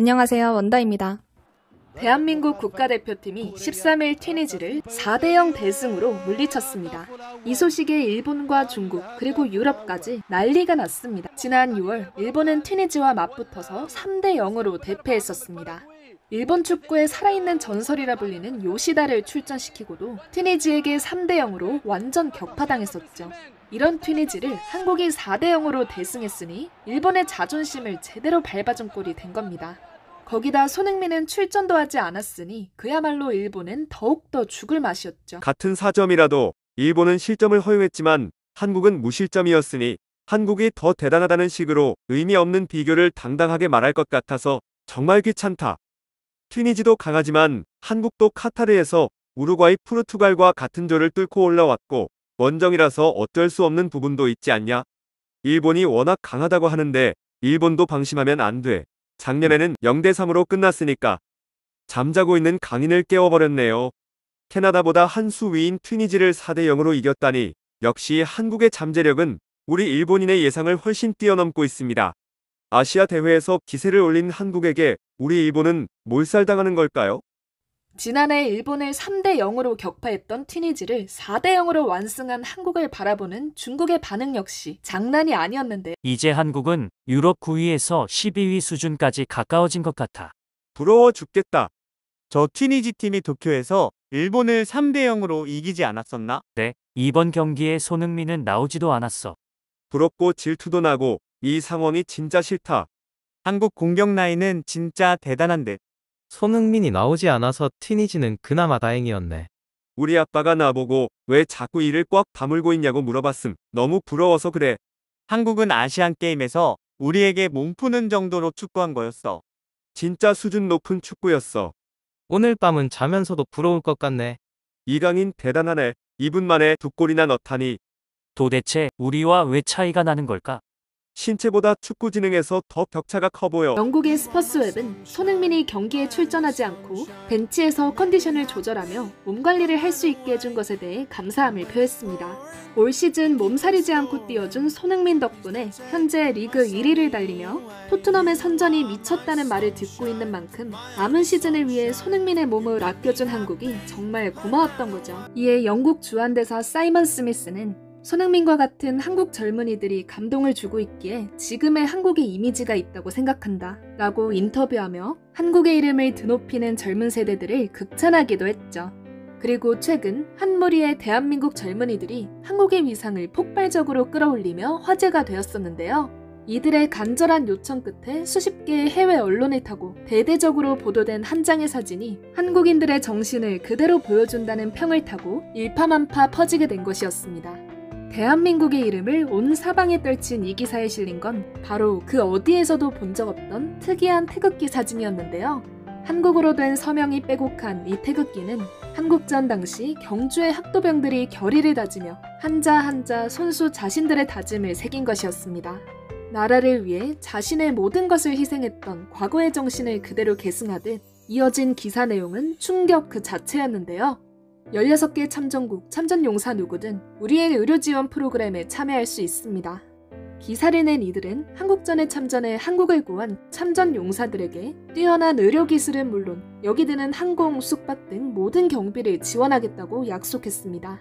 안녕하세요, 원다입니다. 대한민국 국가대표팀이 13일 튀니지를 4대0 대승으로 물리쳤습니다. 이 소식에 일본과 중국 그리고 유럽까지 난리가 났습니다. 지난 6월 일본은 튀니지와 맞붙어서 3대0으로 대패했었습니다. 일본 축구의 살아있는 전설이라 불리는 요시다를 출전시키고도 튀니지에게 3대0으로 완전 격파당했었죠. 이런 튀니지를 한국이 4대0으로 대승했으니 일본의 자존심을 제대로 밟아준 꼴이 된 겁니다. 거기다 손흥민은 출전도 하지 않았으니 그야말로 일본은 더욱더 죽을 맛이었죠. 같은 4점이라도 일본은 실점을 허용했지만 한국은 무실점이었으니 한국이 더 대단하다는 식으로 의미 없는 비교를 당당하게 말할 것 같아서 정말 귀찮다. 튀니지도 강하지만 한국도 카타르에서 우루과이, 포르투갈과 같은 조를 뚫고 올라왔고 원정이라서 어쩔 수 없는 부분도 있지 않냐? 일본이 워낙 강하다고 하는데 일본도 방심하면 안 돼. 작년에는 0대3으로 끝났으니까 잠자고 있는 강인을 깨워버렸네요. 캐나다보다 한 수 위인 튀니지를 4대0으로 이겼다니 역시 한국의 잠재력은 우리 일본인의 예상을 훨씬 뛰어넘고 있습니다. 아시아 대회에서 기세를 올린 한국에게 우리 일본은 몰살당하는 걸까요? 지난해 일본을 3대0으로 격파했던 튀니지를 4대0으로 완승한 한국을 바라보는 중국의 반응 역시 장난이 아니었는데 이제 한국은 유럽 9위에서 12위 수준까지 가까워진 것 같아. 부러워 죽겠다. 저 튀니지 팀이 도쿄에서 일본을 3대0으로 이기지 않았었나? 네, 이번 경기에 손흥민은 나오지도 않았어. 부럽고 질투도 나고 이 상황이 진짜 싫다. 한국 공격 라인은 진짜 대단한 듯. 손흥민이 나오지 않아서 튀니지는 그나마 다행이었네. 우리 아빠가 나보고 왜 자꾸 이를 꽉 다물고 있냐고 물어봤음. 너무 부러워서 그래. 한국은 아시안게임에서 우리에게 몸푸는 정도로 축구한 거였어. 진짜 수준 높은 축구였어. 오늘 밤은 자면서도 부러울 것 같네. 이강인 대단하네. 2분 만에 2골이나 넣다니. 도대체 우리와 왜 차이가 나는 걸까? 신체보다 축구 지능에서 더 격차가 커 보여. 영국의 스퍼스웹은 손흥민이 경기에 출전하지 않고 벤치에서 컨디션을 조절하며 몸 관리를 할 수 있게 해준 것에 대해 감사함을 표했습니다. 올 시즌 몸살이지 않고 뛰어준 손흥민 덕분에 현재 리그 1위를 달리며 토트넘의 선전이 미쳤다는 말을 듣고 있는 만큼 남은 시즌을 위해 손흥민의 몸을 아껴준 한국이 정말 고마웠던 거죠. 이에 영국 주한대사 사이먼 스미스는 손흥민과 같은 한국 젊은이들이 감동을 주고 있기에 지금의 한국의 이미지가 있다고 생각한다 라고 인터뷰하며 한국의 이름을 드높이는 젊은 세대들을 극찬하기도 했죠. 그리고 최근 한 무리의 대한민국 젊은이들이 한국의 위상을 폭발적으로 끌어올리며 화제가 되었었는데요. 이들의 간절한 요청 끝에 수십 개의 해외 언론을 타고 대대적으로 보도된 한 장의 사진이 한국인들의 정신을 그대로 보여준다는 평을 타고 일파만파 퍼지게 된 것이었습니다. 대한민국의 이름을 온 사방에 떨친 이 기사에 실린 건 바로 그 어디에서도 본 적 없던 특이한 태극기 사진이었는데요. 한국어로 된 서명이 빼곡한 이 태극기는 한국전 당시 경주의 학도병들이 결의를 다지며 한자 한자 손수 자신들의 다짐을 새긴 것이었습니다. 나라를 위해 자신의 모든 것을 희생했던 과거의 정신을 그대로 계승하듯 이어진 기사 내용은 충격 그 자체였는데요. 16개 참전국, 참전용사 누구든 우리의 의료지원 프로그램에 참여할 수 있습니다. 기사를 낸 이들은 한국전에 참전해 한국을 구한 참전용사들에게 뛰어난 의료기술은 물론 여기 드는 항공, 숙박 등 모든 경비를 지원하겠다고 약속했습니다.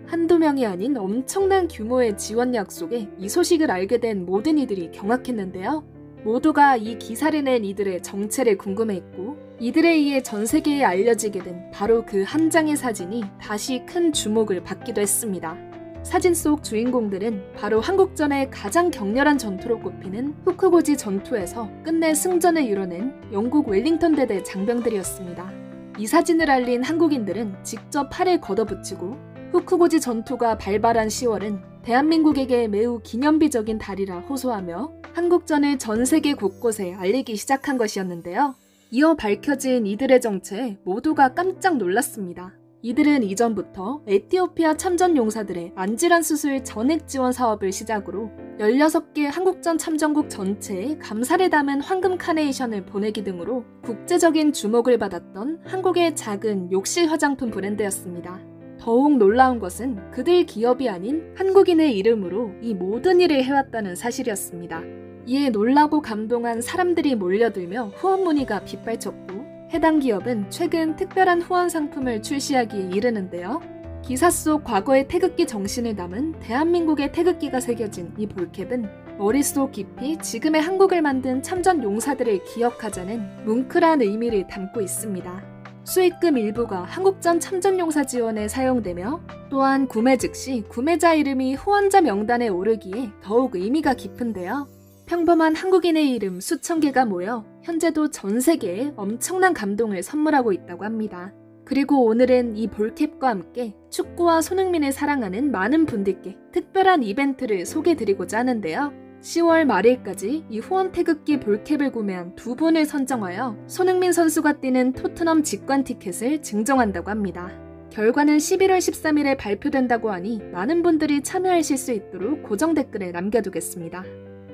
한두 명이 아닌 엄청난 규모의 지원 약속에 이 소식을 알게 된 모든 이들이 경악했는데요. 모두가 이 기사를 낸 이들의 정체를 궁금해했고 이들에 의해 전 세계에 알려지게 된 바로 그 한 장의 사진이 다시 큰 주목을 받기도 했습니다. 사진 속 주인공들은 바로 한국전의 가장 격렬한 전투로 꼽히는 후크고지 전투에서 끝내 승전을 이뤄낸 영국 웰링턴 대대 장병들이었습니다. 이 사진을 알린 한국인들은 직접 팔을 걷어붙이고 후크고지 전투가 발발한 10월은 대한민국에게 매우 기념비적인 달이라 호소하며 한국전을 전 세계 곳곳에 알리기 시작한 것이었는데요. 이어 밝혀진 이들의 정체에 모두가 깜짝 놀랐습니다. 이들은 이전부터 에티오피아 참전용사들의 안질환 수술 전액 지원 사업을 시작으로 16개 한국전 참전국 전체에 감사를 담은 황금 카네이션을 보내기 등으로 국제적인 주목을 받았던 한국의 작은 욕실 화장품 브랜드였습니다. 더욱 놀라운 것은 그들 기업이 아닌 한국인의 이름으로 이 모든 일을 해왔다는 사실이었습니다. 이에 놀라고 감동한 사람들이 몰려들며 후원 문의가 빗발쳤고 해당 기업은 최근 특별한 후원 상품을 출시하기에 이르는데요. 기사 속 과거의 태극기 정신을 담은 대한민국의 태극기가 새겨진 이 볼캡은 머릿속 깊이 지금의 한국을 만든 참전 용사들을 기억하자는 뭉클한 의미를 담고 있습니다. 수익금 일부가 한국전 참전용사 지원에 사용되며 또한 구매 즉시 구매자 이름이 후원자 명단에 오르기에 더욱 의미가 깊은데요. 평범한 한국인의 이름 수천 개가 모여 현재도 전 세계에 엄청난 감동을 선물하고 있다고 합니다. 그리고 오늘은 이 볼캡과 함께 축구와 손흥민을 사랑하는 많은 분들께 특별한 이벤트를 소개드리고자 하는데요. 10월 말일까지 이 후원 태극기 볼캡을 구매한 2분을 선정하여 손흥민 선수가 뛰는 토트넘 직관 티켓을 증정한다고 합니다. 결과는 11월 13일에 발표된다고 하니 많은 분들이 참여하실 수 있도록 고정 댓글을 남겨두겠습니다.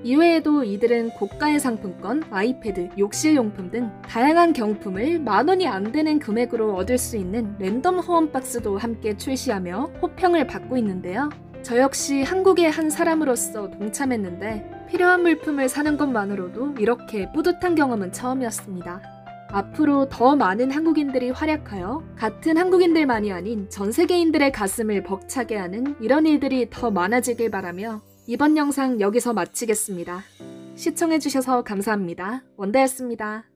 이외에도 이들은 고가의 상품권, 아이패드, 욕실용품 등 다양한 경품을 10,000원이 안 되는 금액으로 얻을 수 있는 랜덤 후원 박스도 함께 출시하며 호평을 받고 있는데요. 저 역시 한국의 한 사람으로서 동참했는데 필요한 물품을 사는 것만으로도 이렇게 뿌듯한 경험은 처음이었습니다. 앞으로 더 많은 한국인들이 활약하여 같은 한국인들만이 아닌 전 세계인들의 가슴을 벅차게 하는 이런 일들이 더 많아지길 바라며 이번 영상 여기서 마치겠습니다. 시청해주셔서 감사합니다. 원다였습니다.